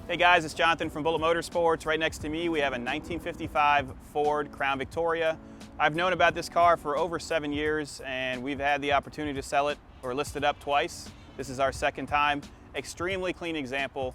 Hey guys, it's Jonathan from Bullet Motorsports. Right next to me we have a 1955 Ford Crown Victoria. I've known about this car for over 7 years and we've had the opportunity to sell it or list it up twice. This is our second time. Extremely clean example,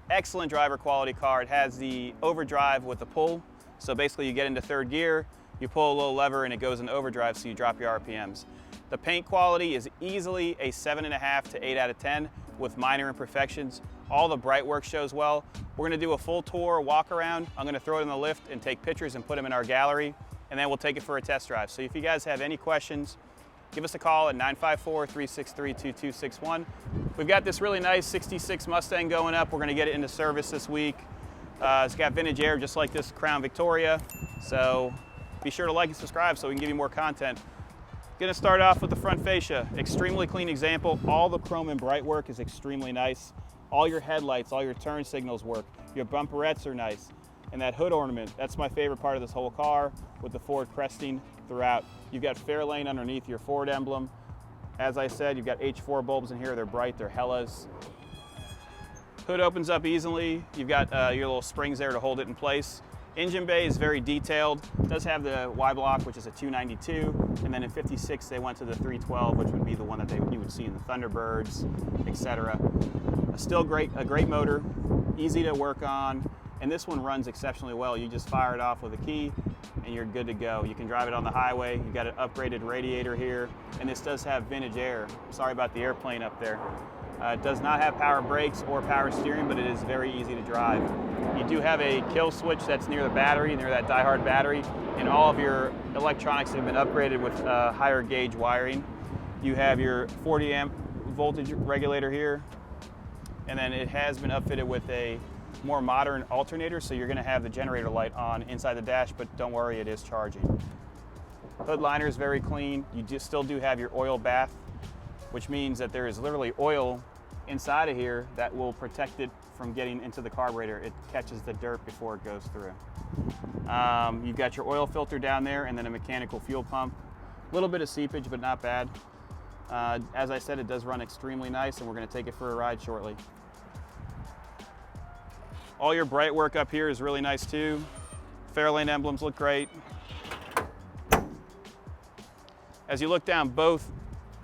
excellent driver quality car. It has the overdrive with the pull. So basically you get into third gear, you pull a little lever and it goes into overdrive so you drop your RPMs. The paint quality is easily a 7.5 to 8 out of 10 with minor imperfections. All the bright work shows well. We're gonna do a full tour, walk around. I'm gonna throw it in the lift and take pictures and put them in our gallery, and then we'll take it for a test drive. So if you guys have any questions, give us a call at 954-363-2261. We've got this really nice 66 Mustang going up. We're gonna get it into service this week. It's got vintage air just like this Crown Victoria. So be sure to like and subscribe so we can give you more content. Gonna start off with the front fascia. Extremely clean example. All the chrome and bright work is extremely nice. All your headlights, all your turn signals work. Your bumperettes are nice. And that hood ornament, that's my favorite part of this whole car with the Ford cresting throughout. You've got Fairlane underneath your Ford emblem. As I said, you've got H4 bulbs in here. They're bright, they're Hellas. Hood opens up easily. You've got your little springs there to hold it in place. Engine bay is very detailed. It does have the Y-block, which is a 292, and then in 56 they went to the 312, which would be the one that you would see in the Thunderbirds, etc. Still a great motor, easy to work on, and this one runs exceptionally well. You just fire it off with a key, and you're good to go. You can drive it on the highway. You've got an upgraded radiator here, and this does have vintage air. Sorry about the airplane up there. It does not have power brakes or power steering, but it is very easy to drive. You do have a kill switch that's near the battery, near that die-hard battery, and all of your electronics have been upgraded with higher gauge wiring. You have your 40 amp voltage regulator here, and then it has been outfitted with a more modern alternator, so you're gonna have the generator light on inside the dash, but don't worry, it is charging. Hood liner is very clean. You still do have your oil bath, which means that there is literally oil inside of here that will protect it from getting into the carburetor. It catches the dirt before it goes through. You've got your oil filter down there and then a mechanical fuel pump. A little bit of seepage, but not bad. As I said, it does run extremely nice and we're gonna take it for a ride shortly. All your bright work up here is really nice too. Fairlane emblems look great. As you look down both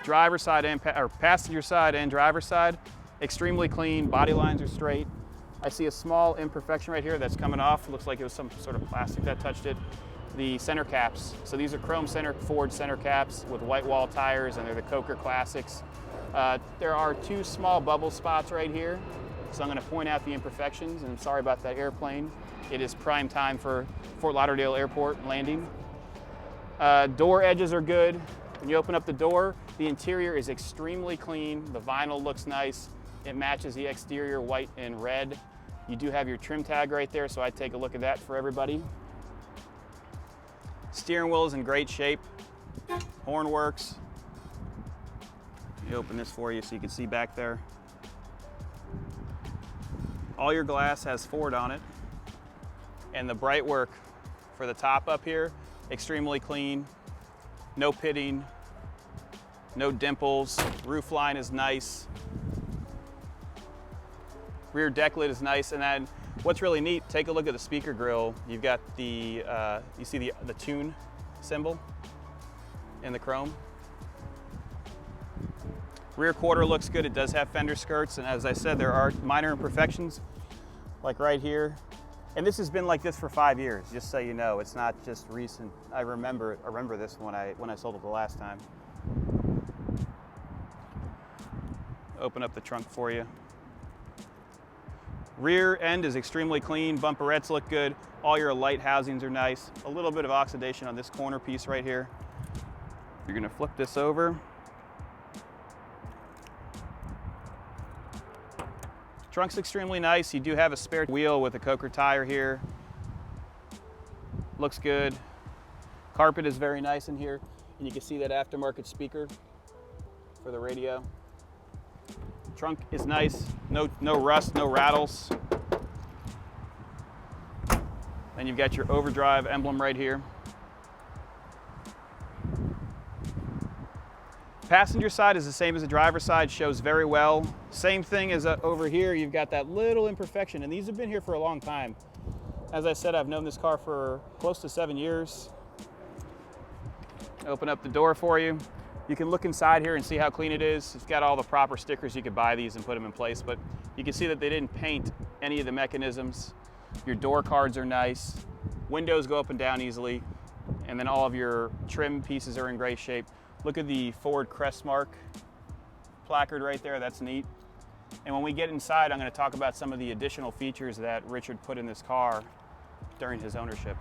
driver's side and passenger side and driver's side, extremely clean, body lines are straight. I see a small imperfection right here that's coming off. It looks like it was some sort of plastic that touched it. The center caps. So these are chrome Ford center caps with white wall tires, and they're the Coker Classics. There are 2 small bubble spots right here. So I'm gonna point out the imperfections, and I'm sorry about that airplane. It is prime time for Fort Lauderdale Airport landing. Door edges are good. When you open up the door, the interior is extremely clean. The vinyl looks nice. It matches the exterior white and red. You do have your trim tag right there, so I'd take a look at that for everybody. Steering wheel is in great shape. Horn works. Let me open this for you so you can see back there. All your glass has Ford on it. And the bright work for the top up here, extremely clean. No pitting, no dimples. Roof line is nice. Rear deck lid is nice, and then what's really neat, take a look at the speaker grill. You've got the, you see the tune symbol in the chrome. Rear quarter looks good. It does have fender skirts, and as I said, there are minor imperfections, like right here. And this has been like this for 5 years, just so you know. It's not just recent. I remember this when I sold it the last time. Open up the trunk for you. Rear end is extremely clean. Bumperettes look good. All your light housings are nice. A little bit of oxidation on this corner piece right here. You're gonna flip this over. Trunk's extremely nice. You do have a spare wheel with a Coker tire here. Looks good. Carpet is very nice in here. And you can see that aftermarket speaker for the radio. Trunk is nice. No rust, no rattles. Then you've got your Overdrive emblem right here. Passenger side is the same as the driver's side, shows very well. Same thing as over here, you've got that little imperfection, and these have been here for a long time. As I said, I've known this car for close to 7 years. Open up the door for you. You can look inside here and see how clean it is. It's got all the proper stickers. You could buy these and put them in place, but you can see that they didn't paint any of the mechanisms. Your door cards are nice. Windows go up and down easily. And then all of your trim pieces are in great shape. Look at the Ford Crestmark placard right there, that's neat. And when we get inside, I'm going to talk about some of the additional features that Richard put in this car during his ownership.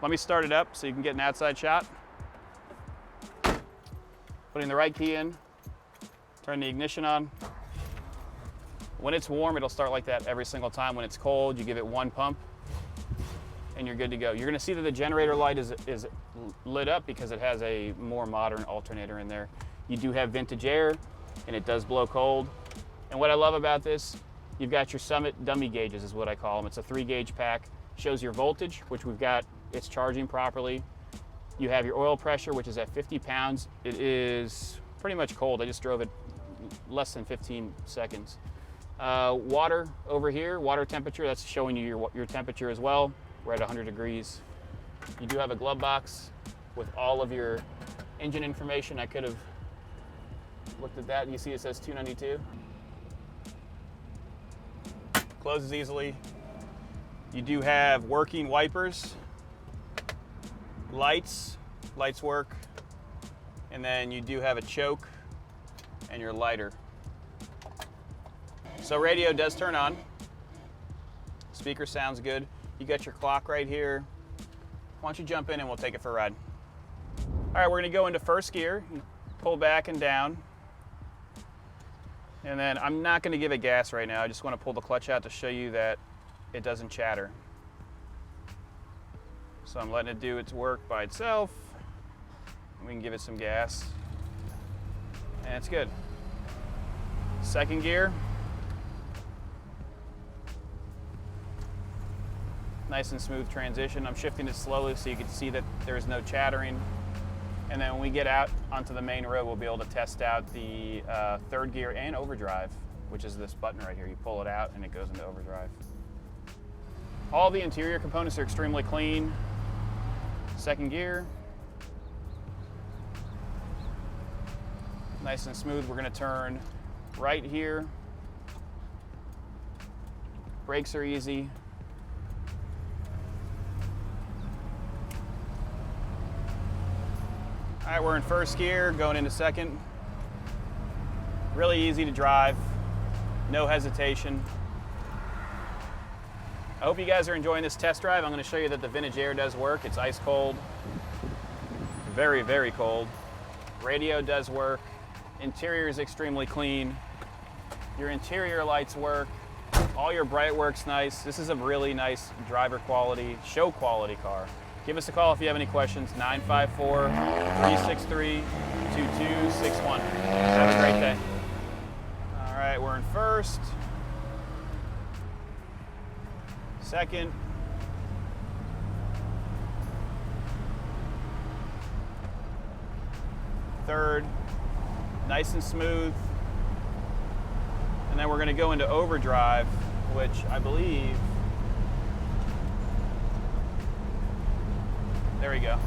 Let me start it up so you can get an outside shot. Putting the right key in, turn the ignition on. When it's warm, it'll start like that every single time. When it's cold, you give it one pump and you're good to go. You're gonna see that the generator light is lit up because it has a more modern alternator in there. You do have vintage air and it does blow cold. And what I love about this, you've got your Summit dummy gauges is what I call them. It's a 3-gauge pack. Shows your voltage, which we've got, it's charging properly. You have your oil pressure, which is at 50 pounds. It is pretty much cold. I just drove it less than 15 seconds. Water over here, water temperature, that's showing you your temperature as well. We're at 100 degrees. You do have a glove box with all of your engine information. I could have looked at that. You see it says 292. Closes easily. You do have working wipers, lights work, and then you do have a choke and your lighter. So radio does turn on. Speaker sounds good. You got your clock right here. Why don't you jump in and we'll take it for a ride. All right, we're gonna go into first gear, pull back and down. And then I'm not gonna give it gas right now. I just wanna pull the clutch out to show you that it doesn't chatter. So I'm letting it do its work by itself. We can give it some gas. And it's good. Second gear. Nice and smooth transition. I'm shifting it slowly so you can see that there's no chattering. And then when we get out onto the main road, we'll be able to test out the third gear and overdrive, which is this button right here. You pull it out and it goes into overdrive. All the interior components are extremely clean. Second gear. Nice and smooth. We're gonna turn right here. Brakes are easy. All right, we're in first gear, going into second. Really easy to drive, no hesitation. I hope you guys are enjoying this test drive. I'm going to show you that the vintage air does work. It's ice cold, very, very cold. Radio does work. Interior is extremely clean. Your interior lights work. All your bright work's nice. This is a really nice driver quality, show quality car. Give us a call if you have any questions, 954-363-2261. Have a great day. All right, we're in first. Second. Third. Nice and smooth. And then we're going to go into overdrive, which I believe, there we go.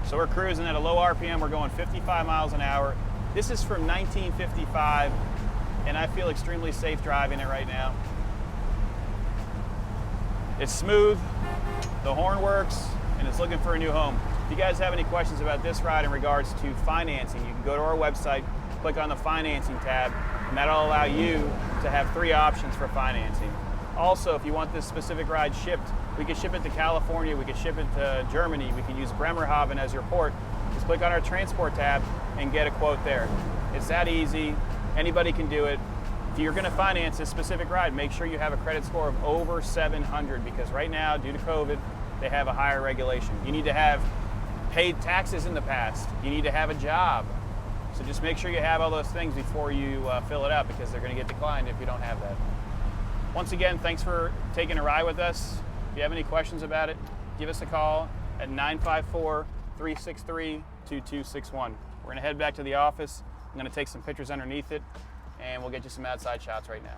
So we're cruising at a low RPM. We're going 55 miles an hour. This is from 1955, and I feel extremely safe driving it right now. It's smooth, the horn works, and it's looking for a new home. If you guys have any questions about this ride in regards to financing, you can go to our website, click on the financing tab, and that'll allow you to have 3 options for financing. Also, if you want this specific ride shipped, we can ship it to California, we can ship it to Germany, we can use Bremerhaven as your port. Just click on our transport tab and get a quote there. It's that easy, anybody can do it. If you're gonna finance this specific ride, make sure you have a credit score of over 700, because right now, due to COVID, they have a higher regulation. You need to have paid taxes in the past. You need to have a job. So just make sure you have all those things before you fill it out, because they're gonna get declined if you don't have that. Once again, thanks for taking a ride with us. If you have any questions about it, give us a call at 954-363-2261. We're going to head back to the office. I'm going to take some pictures underneath it, and we'll get you some outside shots right now.